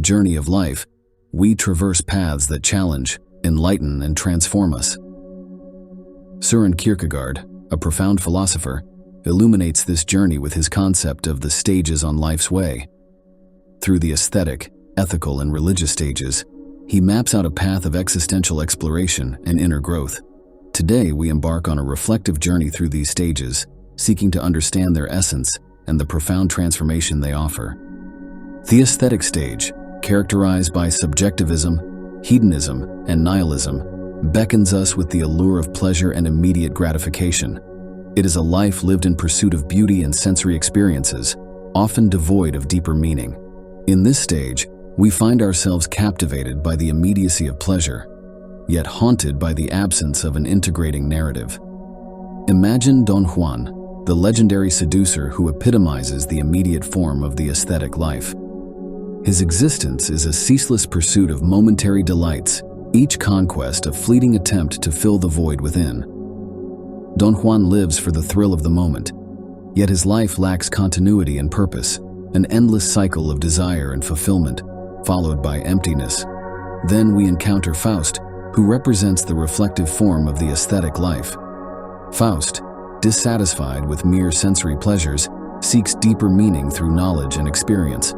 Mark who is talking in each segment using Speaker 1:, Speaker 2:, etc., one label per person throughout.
Speaker 1: journey of life, we traverse paths that challenge, enlighten, and transform us. Søren Kierkegaard, a profound philosopher, illuminates this journey with his concept of the stages on life's way. Through the aesthetic, ethical, and religious stages, he maps out a path of existential exploration and inner growth. Today, we embark on a reflective journey through these stages, seeking to understand their essence and the profound transformation they offer. The aesthetic stage, characterized by subjectivism, hedonism, and nihilism, beckons us with the allure of pleasure and immediate gratification. It is a life lived in pursuit of beauty and sensory experiences, often devoid of deeper meaning. In this stage, we find ourselves captivated by the immediacy of pleasure, yet haunted by the absence of an integrating narrative. Imagine Don Juan, the legendary seducer who epitomizes the immediate form of the aesthetic life. His existence is a ceaseless pursuit of momentary delights, each conquest a fleeting attempt to fill the void within. Don Juan lives for the thrill of the moment, yet his life lacks continuity and purpose, an endless cycle of desire and fulfillment, followed by emptiness. Then we encounter Faust, who represents the reflective form of the aesthetic life. Faust, dissatisfied with mere sensory pleasures, seeks deeper meaning through knowledge and experience.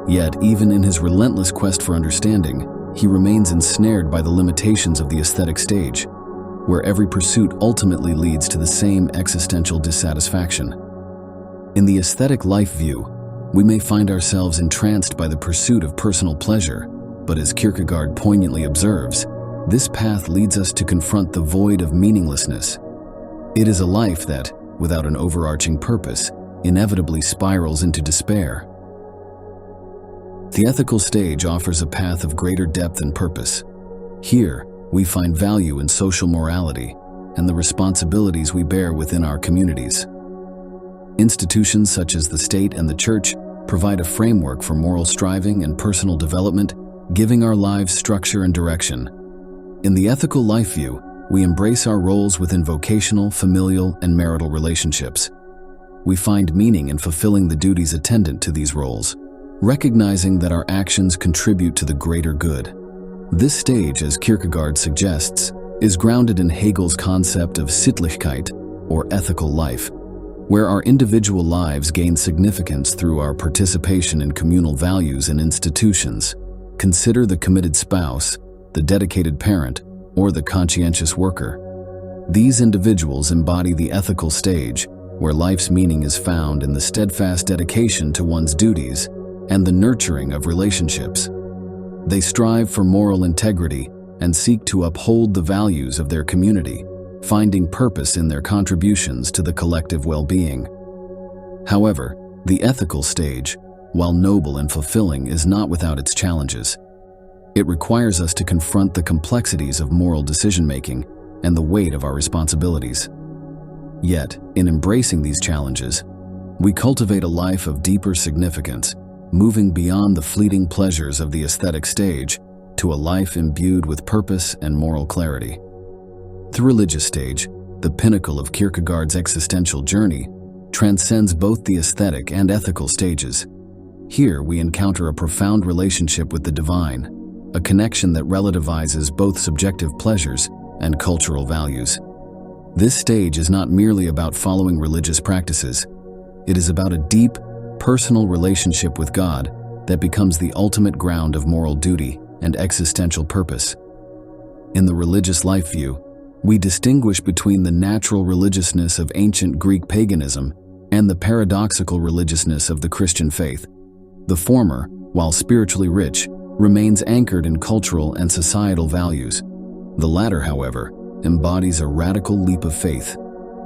Speaker 1: Yet, even in his relentless quest for understanding, he remains ensnared by the limitations of the aesthetic stage, where every pursuit ultimately leads to the same existential dissatisfaction. In the aesthetic life view, we may find ourselves entranced by the pursuit of personal pleasure, but as Kierkegaard poignantly observes, this path leads us to confront the void of meaninglessness. It is a life that, without an overarching purpose, inevitably spirals into despair. The ethical stage offers a path of greater depth and purpose. Here, we find value in social morality and the responsibilities we bear within our communities. Institutions such as the state and the church provide a framework for moral striving and personal development, giving our lives structure and direction. In the ethical life view, we embrace our roles within vocational, familial, and marital relationships. We find meaning in fulfilling the duties attendant to these roles, recognizing that our actions contribute to the greater good. This stage, as Kierkegaard suggests, is grounded in Hegel's concept of Sittlichkeit, or ethical life, where our individual lives gain significance through our participation in communal values and institutions. Consider the committed spouse, the dedicated parent, or the conscientious worker. These individuals embody the ethical stage, where life's meaning is found in the steadfast dedication to one's duties and the nurturing of relationships. They strive for moral integrity and seek to uphold the values of their community, finding purpose in their contributions to the collective well-being. However, the ethical stage, while noble and fulfilling, is not without its challenges. It requires us to confront the complexities of moral decision-making and the weight of our responsibilities. Yet, in embracing these challenges, we cultivate a life of deeper significance, moving beyond the fleeting pleasures of the aesthetic stage to a life imbued with purpose and moral clarity. The religious stage, the pinnacle of Kierkegaard's existential journey, transcends both the aesthetic and ethical stages. Here we encounter a profound relationship with the divine, a connection that relativizes both subjective pleasures and cultural values. This stage is not merely about following religious practices. It is about a deep, personal relationship with God that becomes the ultimate ground of moral duty and existential purpose. In the religious life view, we distinguish between the natural religiousness of ancient Greek paganism and the paradoxical religiousness of the Christian faith. The former, while spiritually rich, remains anchored in cultural and societal values. The latter, however, embodies a radical leap of faith,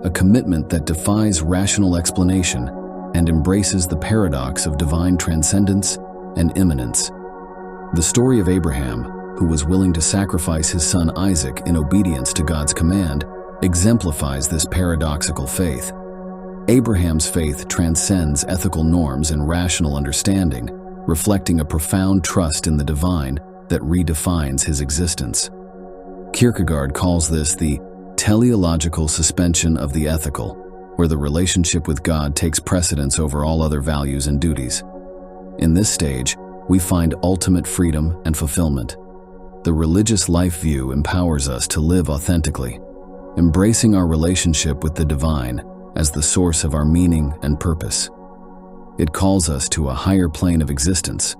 Speaker 1: a commitment that defies rational explanation and embraces the paradox of divine transcendence and immanence. The story of Abraham, who was willing to sacrifice his son Isaac in obedience to God's command, exemplifies this paradoxical faith. Abraham's faith transcends ethical norms and rational understanding, reflecting a profound trust in the divine that redefines his existence. Kierkegaard calls this the teleological suspension of the ethical, where the relationship with God takes precedence over all other values and duties. In this stage, we find ultimate freedom and fulfillment. The religious life view empowers us to live authentically, embracing our relationship with the divine as the source of our meaning and purpose. It calls us to a higher plane of existence,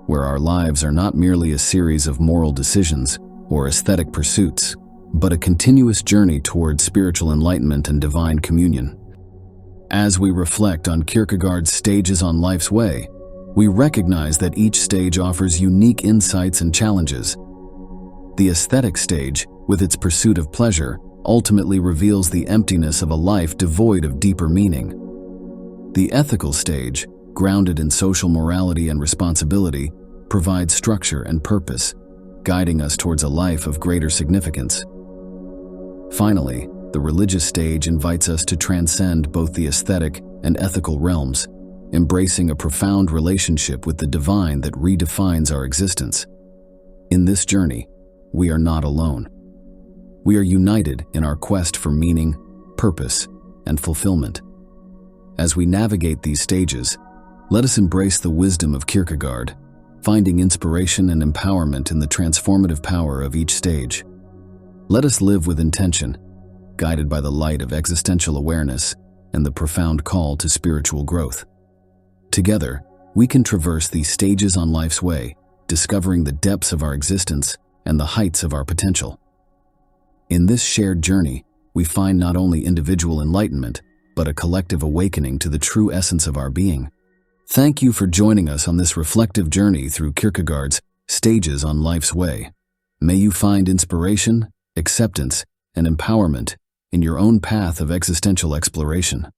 Speaker 1: where our lives are not merely a series of moral decisions or aesthetic pursuits, but a continuous journey towards spiritual enlightenment and divine communion. As we reflect on Kierkegaard's stages on life's way, we recognize that each stage offers unique insights and challenges. The aesthetic stage, with its pursuit of pleasure, ultimately reveals the emptiness of a life devoid of deeper meaning. The ethical stage, grounded in social morality and responsibility, provides structure and purpose, guiding us towards a life of greater significance. Finally, the religious stage invites us to transcend both the aesthetic and ethical realms, embracing a profound relationship with the divine that redefines our existence. In this journey, we are not alone. We are united in our quest for meaning, purpose, and fulfillment. As we navigate these stages, let us embrace the wisdom of Kierkegaard, finding inspiration and empowerment in the transformative power of each stage. Let us live with intention, guided by the light of existential awareness and the profound call to spiritual growth. Together, we can traverse these stages on life's way, discovering the depths of our existence and the heights of our potential. In this shared journey, we find not only individual enlightenment, but a collective awakening to the true essence of our being. Thank you for joining us on this reflective journey through Kierkegaard's stages on life's way. May you find inspiration, acceptance, and empowerment in your own path of existential exploration.